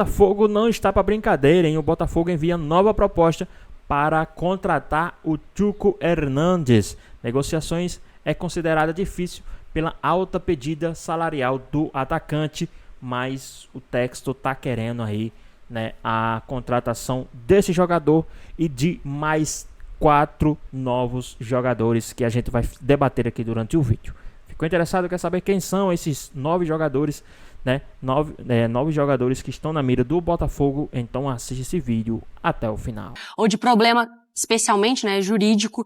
Botafogo não está para brincadeira, hein? O Botafogo envia nova proposta para contratar o Chuco Hernandes. Negociações é considerada difícil pela alta pedida salarial do atacante, mas o texto está querendo aí, né, a contratação desse jogador e de mais 4 novos jogadores que a gente vai debater aqui durante o vídeo. Ficou interessado? Quer saber quem são esses 9 jogadores, né? 9 jogadores que estão na mira do Botafogo? Então assiste esse vídeo até o final. Ou de problema, especialmente, né, jurídico,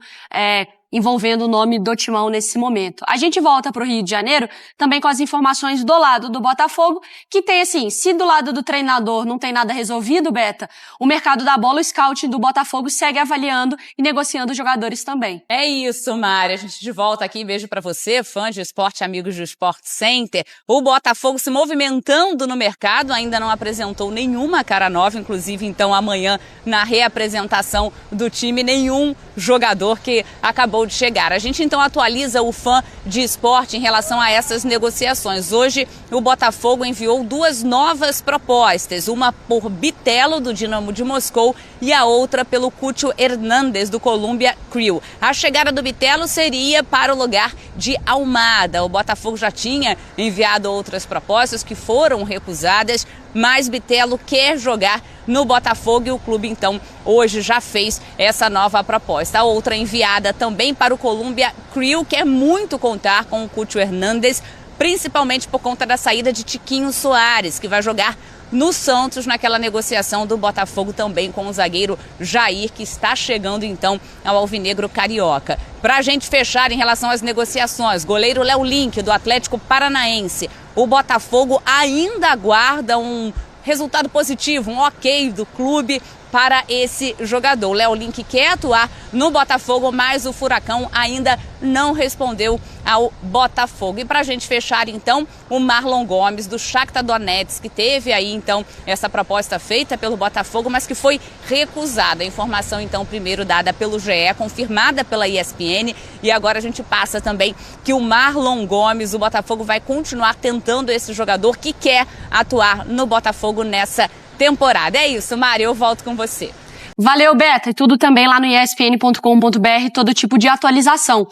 envolvendo o nome do Timão nesse momento. A gente volta para o Rio de Janeiro também com as informações do lado do Botafogo, que tem assim, se do lado do treinador não tem nada resolvido, Beta, o mercado da bola, o scouting do Botafogo segue avaliando e negociando jogadores também. É isso, Mari. A gente de volta aqui. Beijo pra você, fã de esporte, amigos do Sport Center. O Botafogo se movimentando no mercado, ainda não apresentou nenhuma cara nova, inclusive então amanhã na reapresentação do time, nenhum jogador que acabou de chegar. A gente então atualiza o fã de esporte em relação a essas negociações. Hoje o Botafogo enviou 2 novas propostas, uma por Bitelo do Dinamo de Moscou e a outra pelo Chuco Hernandes do Columbia Crew. A chegada do Bitelo seria para o lugar de Almada. O Botafogo já tinha enviado outras propostas que foram recusadas, mas Bitelo quer jogar no Botafogo e o clube então hoje já fez essa nova proposta. A outra enviada também para o Columbia Crew quer muito contar com o Chuco Hernandes, principalmente por conta da saída de Tiquinho Soares, que vai jogar no Santos naquela negociação do Botafogo também com o zagueiro Jair, que está chegando então ao alvinegro carioca. Para a gente fechar em relação às negociações, goleiro Léo Link do Atlético Paranaense. O Botafogo ainda aguarda um resultado positivo, um ok do clube para esse jogador. O Léo Link quer atuar no Botafogo, mas o Furacão ainda não respondeu ao Botafogo. E para a gente fechar então, o Marlon Gomes do Shakhtar Donetsk, que teve aí então essa proposta feita pelo Botafogo, mas que foi recusada. A informação então primeiro dada pelo GE, confirmada pela ESPN, e agora a gente passa também que o Marlon Gomes, o Botafogo vai continuar tentando esse jogador que quer atuar no Botafogo nessa temporada. É isso, Mari, eu volto com você. Valeu, Beta, e tudo também lá no espn.com.br, todo tipo de atualização.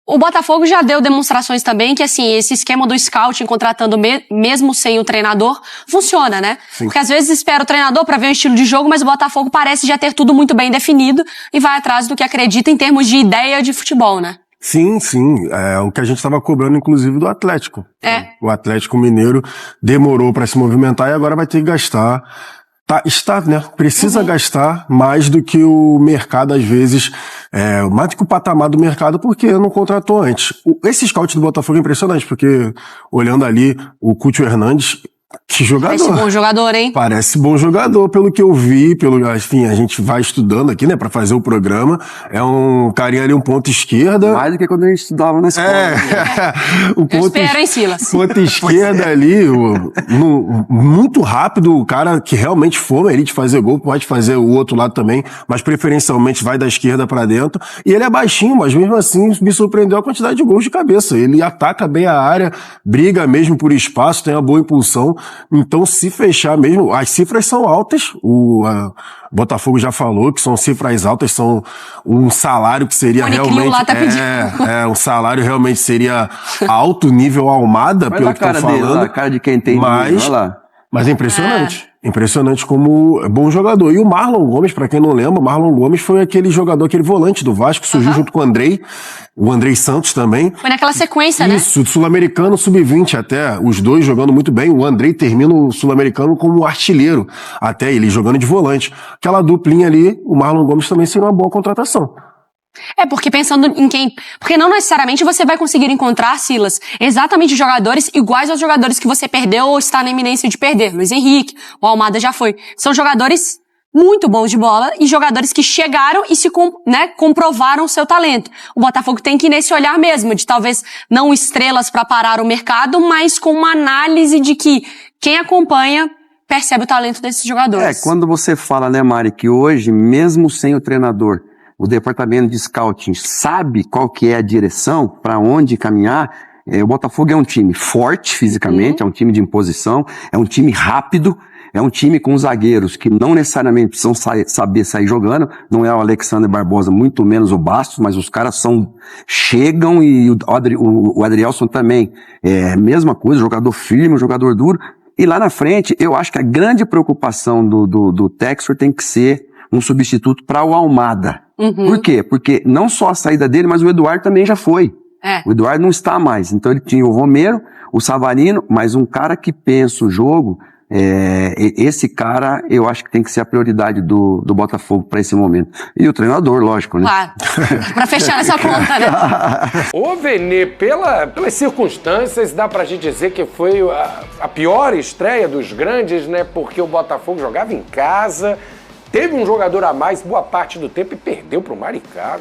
O Botafogo já deu demonstrações também que, assim, esse esquema do scouting contratando mesmo sem o treinador funciona, né? Sim. Porque às vezes espera o treinador para ver o estilo de jogo, mas o Botafogo parece já ter tudo muito bem definido e vai atrás do que acredita em termos de ideia de futebol, né? Sim, sim. É o que a gente estava cobrando, inclusive, do Atlético. O Atlético Mineiro demorou para se movimentar e agora vai ter que gastar. Precisa gastar mais do que o mercado, às vezes, mais do que o patamar do mercado, porque não contratou antes. Esse scout do Botafogo é impressionante, porque olhando ali o Chuco Hernandes, que jogador. Parece bom jogador, hein? Parece bom jogador, pelo que eu vi, enfim, a gente vai estudando aqui, né, pra fazer o programa. É um carinha ali, um ponto esquerda. Mais do que quando a gente estudava na escola. Espera, hein, Silas? Ponto esquerda ali, muito rápido, o cara que realmente for elite fazer gol, pode fazer o outro lado também, mas preferencialmente vai da esquerda pra dentro. E ele é baixinho, mas mesmo assim me surpreendeu a quantidade de gols de cabeça. Ele ataca bem a área, briga mesmo por espaço, tem uma boa impulsão. Então, se fechar mesmo, as cifras são altas, o Botafogo já falou que são cifras altas, são um salário que seria realmente... Lá tá um salário realmente seria alto nível Almada, pelo que estão falando. A cara de quem tem dinheiro, olha lá. Mas é impressionante. Impressionante como é bom jogador. E o Marlon Gomes, pra quem não lembra, o Marlon Gomes foi aquele jogador, aquele volante do Vasco, surgiu junto com o Andrei Santos também. Foi naquela sequência, né? Isso, Sul-Americano, Sub-20 até, os dois jogando muito bem. O Andrei termina o Sul-Americano como artilheiro, até ele jogando de volante. Aquela duplinha ali, o Marlon Gomes também seria uma boa contratação. Porque pensando em quem... Porque não necessariamente você vai conseguir encontrar, Silas, exatamente jogadores iguais aos jogadores que você perdeu ou está na iminência de perder. Luiz Henrique, o Almada já foi. São jogadores muito bons de bola e jogadores que chegaram e comprovaram o seu talento. O Botafogo tem que ir nesse olhar mesmo, de talvez não estrelas para parar o mercado, mas com uma análise de que quem acompanha percebe o talento desses jogadores. Quando você fala, né, Mari, que hoje, mesmo sem o treinador, o departamento de scouting sabe qual que é a direção, para onde caminhar. O Botafogo é um time forte fisicamente, é um time de imposição, é um time rápido, É um time com zagueiros que não necessariamente precisam saber sair jogando, não é o Alexander Barbosa, muito menos o Bastos, mas os caras chegam, e o Adrielson também, mesma coisa, jogador firme, jogador duro. E lá na frente, eu acho que a grande preocupação do Textor tem que ser um substituto para o Almada. Por quê? Porque não só a saída dele, mas o Eduardo também já foi. O Eduardo não está mais. Então ele tinha o Romero, o Savarino, mas um cara que pensa o jogo, esse cara eu acho que tem que ser a prioridade do Botafogo para esse momento. E o treinador, lógico, né? Claro. Pra fechar essa conta, né? Ô, Vene, pelas circunstâncias, dá pra gente dizer que foi a pior estreia dos grandes, né? Porque o Botafogo jogava em casa, teve um jogador a mais boa parte do tempo e perdeu pro Maricá.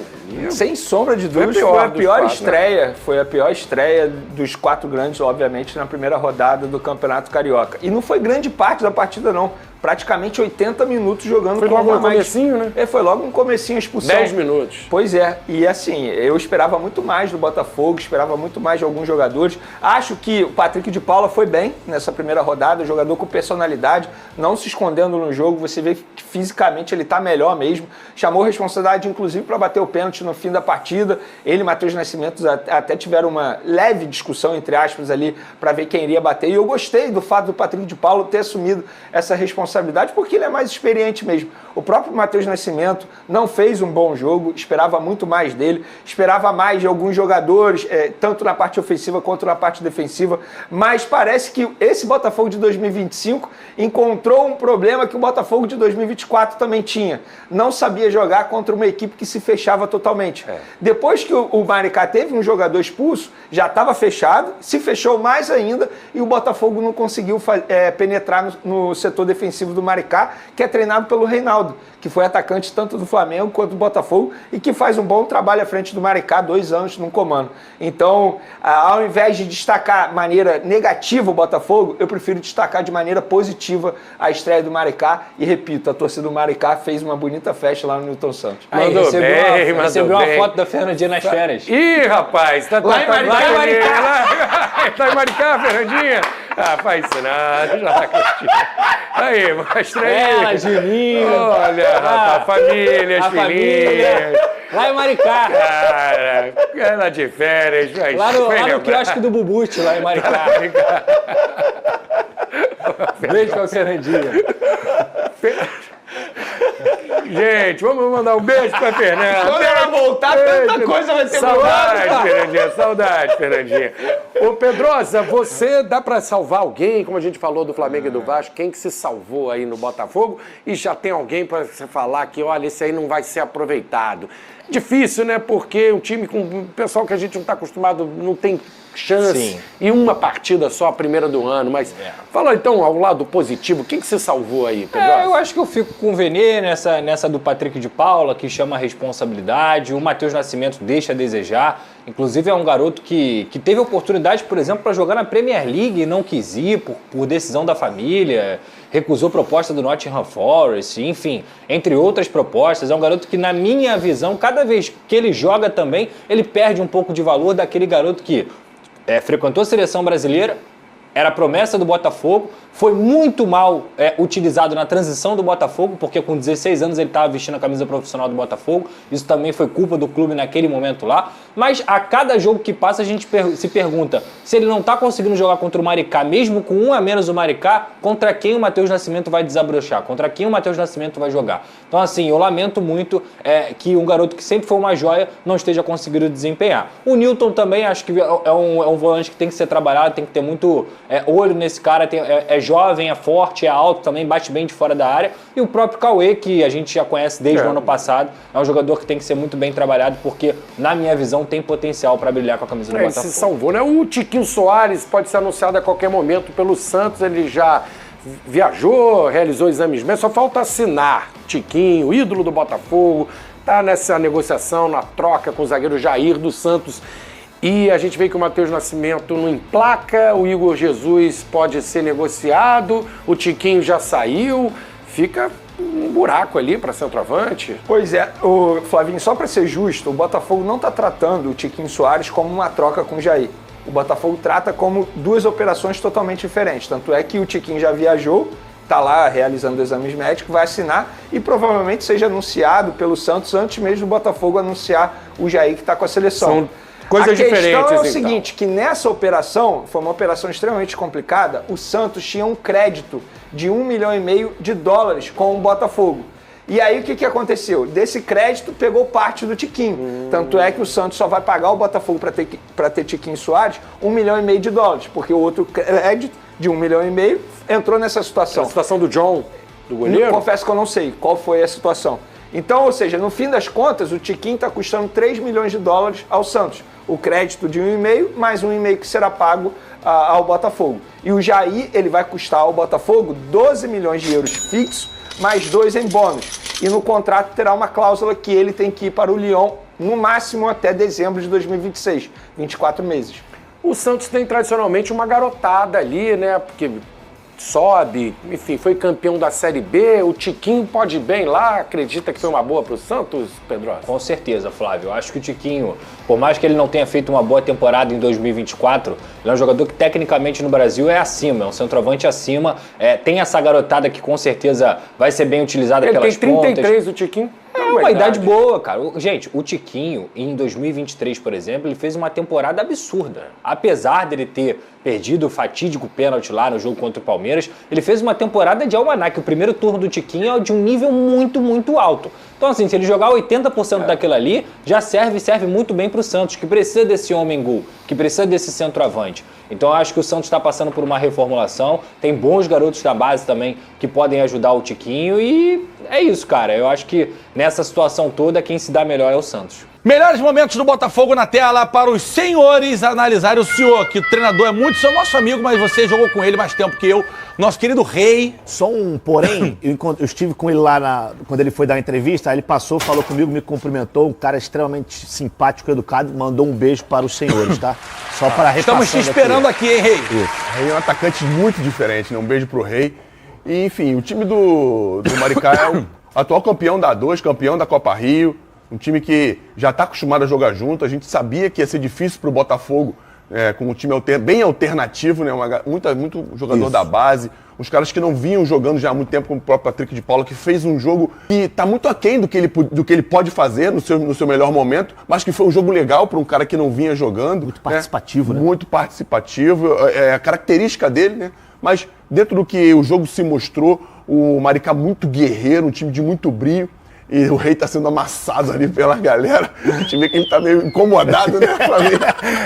Sem sombra de dúvidas, foi a pior estreia. Foi a pior estreia dos 4 grandes, obviamente, na primeira rodada do Campeonato Carioca. E não foi grande parte da partida, não. Praticamente 80 minutos jogando. Foi logo no comecinho, né? Foi logo no comecinho a expulsão. 10 minutos. Pois é. E assim, eu esperava muito mais do Botafogo, esperava muito mais de alguns jogadores. Acho que o Patrick de Paula foi bem nessa primeira rodada, jogador com personalidade, não se escondendo no jogo. Você vê que fisicamente ele tá melhor mesmo. Chamou responsabilidade, inclusive, para bater o pênalti no fim da partida. Ele e Matheus Nascimento até tiveram uma leve discussão, entre aspas, ali, para ver quem iria bater. E eu gostei do fato do Patrick de Paula ter assumido essa responsabilidade, porque ele é mais experiente mesmo. O próprio Matheus Nascimento não fez um bom jogo, esperava muito mais dele, esperava mais de alguns jogadores, tanto na parte ofensiva quanto na parte defensiva, mas parece que esse Botafogo de 2025 encontrou um problema que o Botafogo de 2024 também tinha. Não sabia jogar contra uma equipe que se fechava totalmente. Depois que o Maricá teve um jogador expulso, já estava fechado, se fechou mais ainda e o Botafogo não conseguiu penetrar no setor defensivo do Maricá, que é treinado pelo Reinaldo, que foi atacante tanto do Flamengo quanto do Botafogo e que faz um bom trabalho à frente do Maricá, 2 anos no comando. Então, ao invés de destacar de maneira negativa o Botafogo, eu prefiro destacar de maneira positiva a estreia do Maricá e, repito, a torcida do Maricá fez uma bonita festa lá no Newton Santos. Recebeu uma foto da Fernandinha nas férias. Ih, rapaz, tá lá em Maricá. Tá em Maricá, Fernandinha? Faz isso não, já tá curtindo. Aí, mostra aí. Ela, Juninho. Olha, rapaz, a família, as filhinhas. Lá em Maricá. Cara, ela de férias. Lá no quiosque do Bubute, lá em Maricá. Beijo pra Fernandinha. Gente, vamos mandar um beijo pra Fernanda. Quando ela voltar, tanta coisa vai ser boa. Saudade, Fernandinha. Ô, Pedrosa, você dá pra salvar alguém, como a gente falou do Flamengo e do Vasco, quem que se salvou aí no Botafogo e já tem alguém pra você falar que, olha, esse aí não vai ser aproveitado. Difícil, né? Porque um time com um pessoal que a gente não tá acostumado, não tem chance. Sim. E uma partida só, a primeira do ano. Mas fala então ao lado positivo, quem que você salvou aí, Pedrosa? Eu acho que eu fico com o Vene nessa do Patrick de Paula, que chama a responsabilidade. O Matheus Nascimento deixa a desejar. Inclusive é um garoto que teve oportunidade, por exemplo, para jogar na Premier League e não quis ir por decisão da família, recusou proposta do Nottingham Forest, enfim, entre outras propostas. É um garoto que, na minha visão, cada vez que ele joga também, ele perde um pouco de valor daquele garoto que frequentou a seleção brasileira, era a promessa do Botafogo, foi muito mal utilizado na transição do Botafogo, porque com 16 anos ele estava vestindo a camisa profissional do Botafogo, isso também foi culpa do clube naquele momento lá, mas a cada jogo que passa a gente se pergunta, se ele não está conseguindo jogar contra o Maricá, mesmo com um a menos o Maricá, contra quem o Matheus Nascimento vai desabrochar, contra quem o Matheus Nascimento vai jogar. Então assim, eu lamento muito que um garoto que sempre foi uma joia não esteja conseguindo desempenhar. O Newton também acho que é um volante que tem que ser trabalhado, tem que ter muito olho nesse cara, é jovem, é forte, é alto, também bate bem de fora da área. E o próprio Cauê, que a gente já conhece desde o ano passado, é um jogador que tem que ser muito bem trabalhado, porque, na minha visão, tem potencial para brilhar com a camisa do Botafogo. Se salvou, né? O Tiquinho Soares pode ser anunciado a qualquer momento pelo Santos, ele já viajou, realizou exames médicos, só falta assinar. Tiquinho, ídolo do Botafogo, tá nessa negociação, na troca com o zagueiro Jair do Santos. E a gente vê que o Matheus Nascimento não emplaca, o Igor Jesus pode ser negociado, o Tiquinho já saiu, fica um buraco ali para centroavante. Pois é, o Flavinho, só para ser justo, o Botafogo não está tratando o Tiquinho Soares como uma troca com o Jair. O Botafogo trata como 2 operações totalmente diferentes. Tanto é que o Tiquinho já viajou está lá realizando exames médicos, vai assinar e provavelmente seja anunciado pelo Santos antes mesmo do Botafogo anunciar o Jair que está com a seleção. São coisas diferentes. A questão é o então. seguinte, que nessa operação, foi uma operação extremamente complicada, o Santos tinha um crédito de $1,5 milhão com o Botafogo. E aí o que aconteceu? Desse crédito pegou parte do Tiquinho. Tanto é que o Santos só vai pagar o Botafogo para ter Tiquinho e Soares $1,5 milhão, porque o outro crédito de $1,5 milhão entrou nessa situação. A situação do John, do goleiro? Confesso que eu não sei qual foi a situação. Então, ou seja, no fim das contas, o Tiquinho está custando $3 milhões ao Santos. O crédito de 1,5 mais 1,5 que será pago ao Botafogo. E o Jair, ele vai custar ao Botafogo €12 milhões fixo, mais 2 em bônus. E no contrato terá uma cláusula que ele tem que ir para o Lyon no máximo até dezembro de 2026, 24 meses. O Santos tem tradicionalmente uma garotada ali, né? Porque sobe, enfim, foi campeão da Série B, o Tiquinho pode ir bem lá, acredita que foi uma boa para o Santos, Pedrosa? Com certeza, Flávio. Eu acho que o Tiquinho, por mais que ele não tenha feito uma boa temporada em 2024, ele é um jogador que tecnicamente no Brasil é acima, é um centroavante acima, tem essa garotada que com certeza vai ser bem utilizada pelas pontas. Ele tem 33, o Tiquinho? É uma idade boa, cara. Gente, o Tiquinho, em 2023, por exemplo, ele fez uma temporada absurda. Apesar dele ter perdido o fatídico pênalti lá no jogo contra o Palmeiras, ele fez uma temporada de almanaque. O primeiro turno do Tiquinho é de um nível muito, muito alto. Então, assim, se ele jogar 80% daquilo ali, já serve muito bem pro Santos, que precisa desse homem-gol, que precisa desse centroavante. Então, eu acho que o Santos está passando por uma reformulação, tem bons garotos da base também que podem ajudar o Tiquinho e é isso, cara. Eu acho que nessa situação toda, quem se dá melhor é o Santos. Melhores momentos do Botafogo na tela para os senhores analisarem. O senhor, que o treinador é muito seu nosso amigo, mas você jogou com ele mais tempo que eu. Nosso querido Rei. Só um porém, eu estive com ele lá quando ele foi dar uma entrevista, aí ele passou, falou comigo, me cumprimentou, um cara extremamente simpático, educado, mandou um beijo para os senhores, tá? Só para repassando. Estamos te esperando aqui, hein, Rei? Isso. Rei é um atacante muito diferente, né? Um beijo pro Rei. E, enfim, o time do Maricá é o atual campeão da A2, campeão da Copa Rio. Um time que já está acostumado a jogar junto. A gente sabia que ia ser difícil para o Botafogo, com um time bem alternativo, né? Muito jogador da base. Uns caras que não vinham jogando já há muito tempo, como o próprio Patrick de Paula, que fez um jogo que está muito aquém do que ele pode fazer no seu melhor momento, mas que foi um jogo legal para um cara que não vinha jogando. Muito participativo, né? Muito participativo. É a característica dele, né? Mas dentro do que o jogo se mostrou, o Maricá muito guerreiro, um time de muito brio. E o Rei tá sendo amassado ali pela galera. A gente vê que ele tá meio incomodado, né?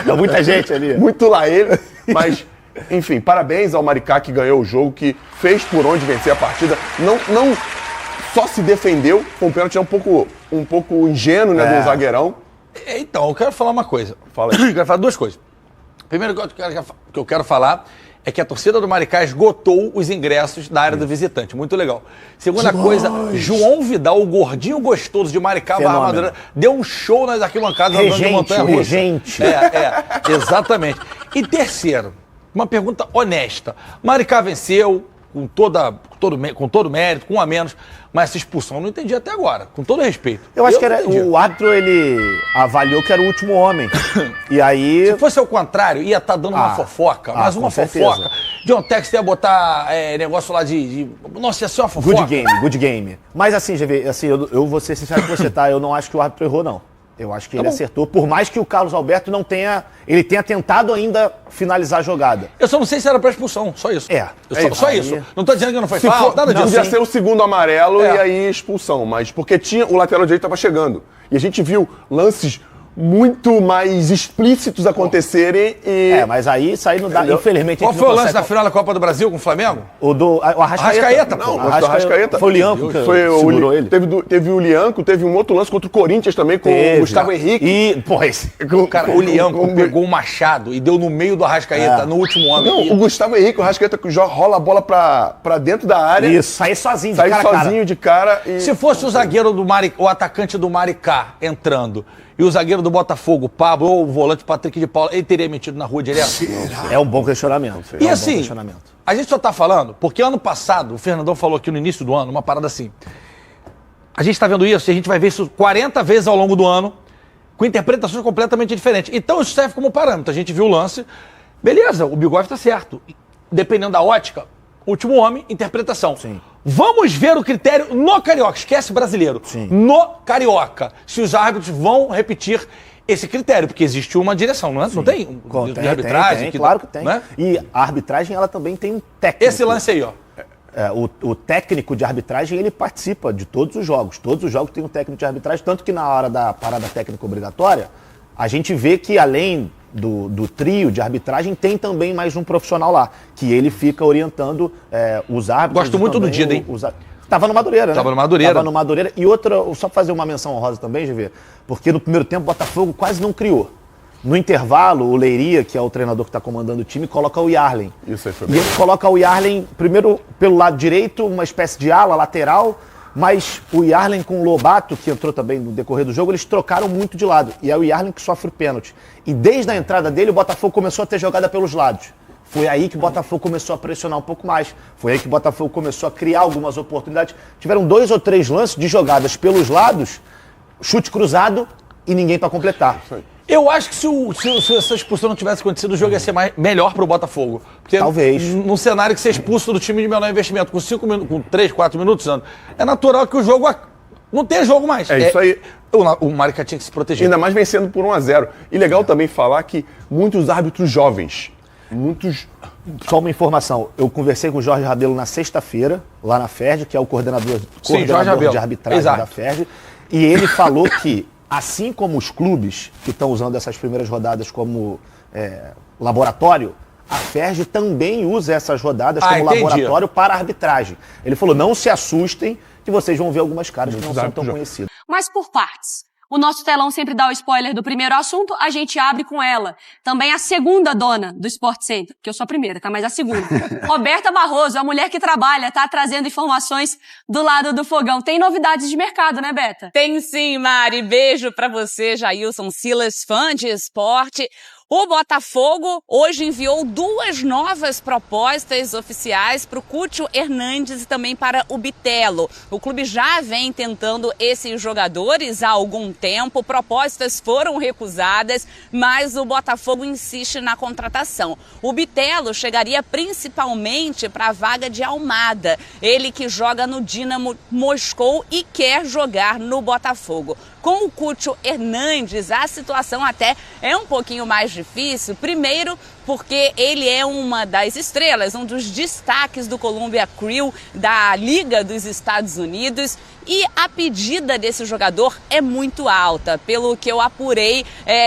Tem muita gente ali. Muito lá ele. Mas, enfim, parabéns ao Maricá que ganhou o jogo, que fez por onde vencer a partida. Não só se defendeu, foi um pênalti um pouco ingênuo, né, do zagueirão. Então, eu quero falar uma coisa. Fala aí. Eu quero falar duas coisas. Primeiro que eu quero falar é que a torcida do Maricá esgotou os ingressos da área do visitante. Muito legal. Segunda coisa, João Vidal, o gordinho gostoso de Maricá, Barra, deu um show nas arquibancadas andando de montanha-russa. Regente. Exatamente. E terceiro, uma pergunta honesta. Maricá venceu com todo mérito, com um a menos, mas essa expulsão eu não entendi até agora, com todo respeito. Eu acho que o árbitro, ele avaliou que era o último homem. E aí... Se fosse ao contrário, ia estar dando uma fofoca, mas uma fofoca. John Tex ia botar negócio lá de... Nossa, ia ser uma fofoca. Good game. Mas assim, eu vou ser sincero com você, tá? Eu não acho que o árbitro errou, não. Eu acho que ele acertou, por mais que o Carlos Alberto ele tenha tentado ainda finalizar a jogada. Eu só não sei se era pra expulsão, só isso. Só isso. Não tô dizendo que não foi falta, nada disso. Podia ser o segundo amarelo e aí expulsão, mas porque o lateral direito tava chegando. E a gente viu lances muito mais explícitos acontecerem e... mas aí isso aí não dá, infelizmente... Qual foi o lance da final da Copa do Brasil com o Flamengo? O Arrascaeta. Não, o Arrascaeta. Foi o Lianco que segurou ele. Teve o Lianco, teve um outro lance contra o Corinthians também, com o Gustavo Henrique. O Lianco pegou o Machado e deu no meio do Arrascaeta, no último homem. Não, o Gustavo Henrique, o Arrascaeta rola a bola pra dentro da área. Isso, sair sozinho de cara. E... Se fosse o zagueiro do Maricá, o atacante do Maricá entrando, e o zagueiro do Botafogo, Pablo, ou o volante Patrick de Paula, ele teria metido na rua direto? É um bom questionamento. E assim, a gente só tá falando, porque ano passado, o Fernandão falou aqui no início do ano, uma parada assim. A gente tá vendo isso e a gente vai ver isso 40 vezes ao longo do ano, com interpretações completamente diferentes. Então isso serve como parâmetro. A gente viu o lance, beleza, o Bigode tá certo. Dependendo da ótica, último homem, interpretação. Sim. Vamos ver o critério no Carioca. Esquece brasileiro. Sim. No Carioca. Se os árbitros vão repetir esse critério, porque existe uma direção, não é? Não tem? De arbitragem? Tem, claro que tem. Né? E a arbitragem, ela também tem um técnico. Esse lance aí, ó. O técnico de arbitragem, ele participa de todos os jogos. Todos os jogos tem um técnico de arbitragem, tanto que na hora da parada técnica obrigatória, a gente vê que além do trio de arbitragem, tem também mais um profissional lá, que ele fica orientando os árbitros. Gosto muito do Dida, hein? Tava no Madureira, né? Tava no Madureira. Tava no Madureira. E outra, só fazer uma menção honrosa também, GV, porque no primeiro tempo o Botafogo quase não criou. No intervalo, o Leiria, que é o treinador que está comandando o time, coloca o Yarlen. Isso aí foi E bem. ele coloca o Yarlen, primeiro pelo lado direito, uma espécie de ala lateral, mas o Yarlen com o Lobato, que entrou também no decorrer do jogo, eles trocaram muito de lado. E é o Yarlen que sofre o pênalti. E desde a entrada dele, o Botafogo começou a ter jogada pelos lados. Foi aí que o Botafogo começou a pressionar um pouco mais. Foi aí que o Botafogo começou a criar algumas oportunidades. Tiveram 2 ou 3 lances de jogadas pelos lados, chute cruzado e ninguém para completar. Eu acho que se essa expulsão não tivesse acontecido, o jogo ia ser melhor pro Botafogo. Porque talvez. Num cenário que você é expulso do time de menor investimento, com 5 minutos, com 3, 4 minutos, é natural que o jogo não tenha jogo mais. É isso aí. O Maricá tinha que se proteger. Ainda mais vencendo por 1-0. E legal também falar que muitos árbitros jovens, Só uma informação, eu conversei com o Jorge Rabelo na sexta-feira, lá na FERJ, que é o coordenador de arbitragem Exato. da FERJ, e ele falou que, assim como os clubes que estão usando essas primeiras rodadas como laboratório, a FERJ também usa essas rodadas como laboratório para arbitragem. Ele falou, não se assustem que vocês vão ver algumas caras que não são tão conhecidas. Mas por partes. O nosso telão sempre dá o spoiler do primeiro assunto, a gente abre com ela. Também a segunda dona do Sport Center, que eu sou a primeira, tá? Mas a segunda. Roberta Barroso, a mulher que trabalha, tá trazendo informações do lado do fogão. Tem novidades de mercado, né, Beta? Tem sim, Mari. Beijo pra você, Jailson Silas, fã de esporte. O Botafogo hoje enviou 2 novas propostas oficiais para o Cúcio Hernandes e também para o Bitelo. O clube já vem tentando esses jogadores há algum tempo, propostas foram recusadas, mas o Botafogo insiste na contratação. O Bitelo chegaria principalmente para a vaga de Almada, ele que joga no Dínamo Moscou e quer jogar no Botafogo. Com o Cúcio Hernandes, a situação até é um pouquinho mais difícil. Primeiro, porque ele é uma das estrelas, um dos destaques do Columbia Crew da Liga dos Estados Unidos. E a pedida desse jogador é muito alta, pelo que eu apurei,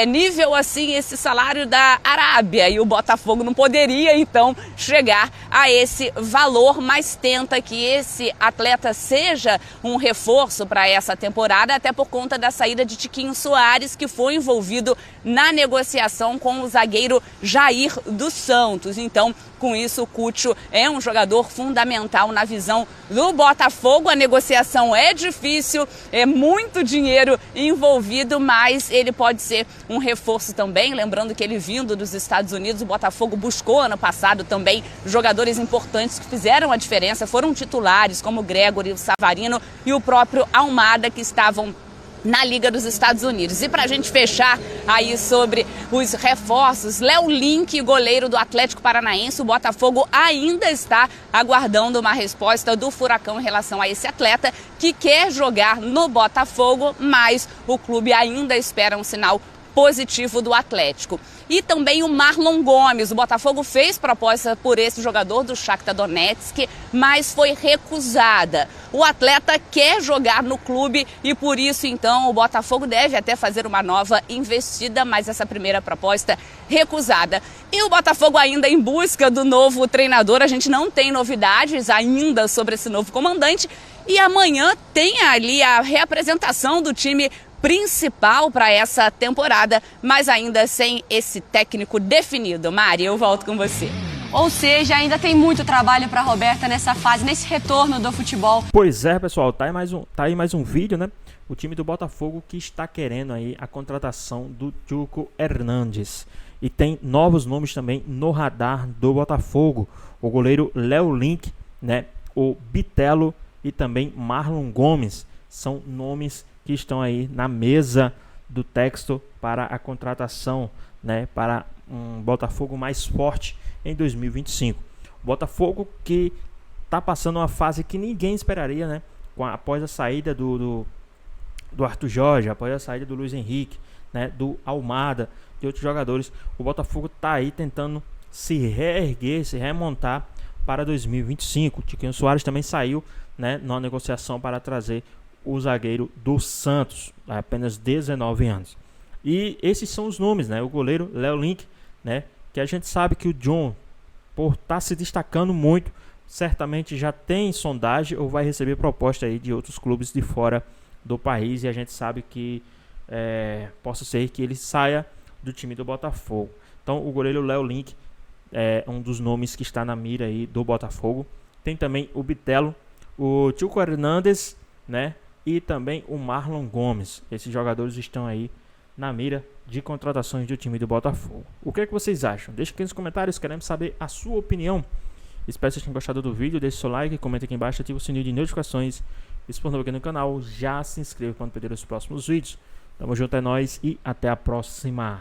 nível assim esse salário da Arábia, e o Botafogo não poderia então chegar a esse valor, mas tenta que esse atleta seja um reforço para essa temporada, até por conta da saída de Tiquinho Soares, que foi envolvido na negociação com o zagueiro Jair dos Santos. Então, com isso, o Cúcio é um jogador fundamental na visão do Botafogo. A negociação é difícil, é muito dinheiro envolvido, mas ele pode ser um reforço também. Lembrando que ele vindo dos Estados Unidos, o Botafogo buscou ano passado também jogadores importantes que fizeram a diferença, foram titulares como o Gregory, o Savarino e o próprio Almada, que estavam na Liga dos Estados Unidos. E para a gente fechar aí sobre os reforços, Léo Link, goleiro do Atlético Paranaense, o Botafogo ainda está aguardando uma resposta do Furacão em relação a esse atleta que quer jogar no Botafogo, mas o clube ainda espera um sinal positivo do Atlético. E também o Marlon Gomes. O Botafogo fez proposta por esse jogador do Shakhtar Donetsk, mas foi recusada. O atleta quer jogar no clube e por isso, então, o Botafogo deve até fazer uma nova investida, mas essa primeira proposta recusada. E o Botafogo ainda em busca do novo treinador. A gente não tem novidades ainda sobre esse novo comandante. E amanhã tem ali a reapresentação do time principal para essa temporada, mas ainda sem esse técnico definido. Mari, eu volto com você. Ou seja, ainda tem muito trabalho para a Roberta nessa fase, nesse retorno do futebol. Pois é, pessoal, tá aí mais um vídeo, né? O time do Botafogo que está querendo aí a contratação do Cúcio Hernandes. E tem novos nomes também no radar do Botafogo. O goleiro Léo Link, né? O Bitelo e também Marlon Gomes. São nomes que estão aí na mesa do texto para a contratação, né, para um Botafogo mais forte em 2025. Botafogo que tá passando uma fase que ninguém esperaria, né? Após a saída do Arthur Jorge, após a saída do Luiz Henrique, né? Do Almada, de outros jogadores, o Botafogo tá aí tentando se reerguer, se remontar para 2025. O Tiquinho Soares também saiu, né, na negociação para trazer o zagueiro do Santos, apenas 19 anos. E esses são os nomes, né? O goleiro Léo Link, né, que a gente sabe que o John, por estar se destacando muito, certamente já tem sondagem ou vai receber proposta aí de outros clubes de fora do país, e a gente sabe que possa ser que ele saia do time do Botafogo. Então o goleiro Léo Link é um dos nomes que está na mira aí do Botafogo. Tem também o Bitelo, o Chuco Hernandes, né, e também o Marlon Gomes. Esses jogadores estão aí na mira de contratações do time do Botafogo. O que é que vocês acham? Deixa aqui nos comentários, queremos saber a sua opinião. Espero que vocês tenham gostado do vídeo, deixe seu like, comente aqui embaixo, ative o sininho de notificações. E se for novo aqui no canal, já se inscreva para não perder os próximos vídeos. Tamo junto, é nóis e até a próxima.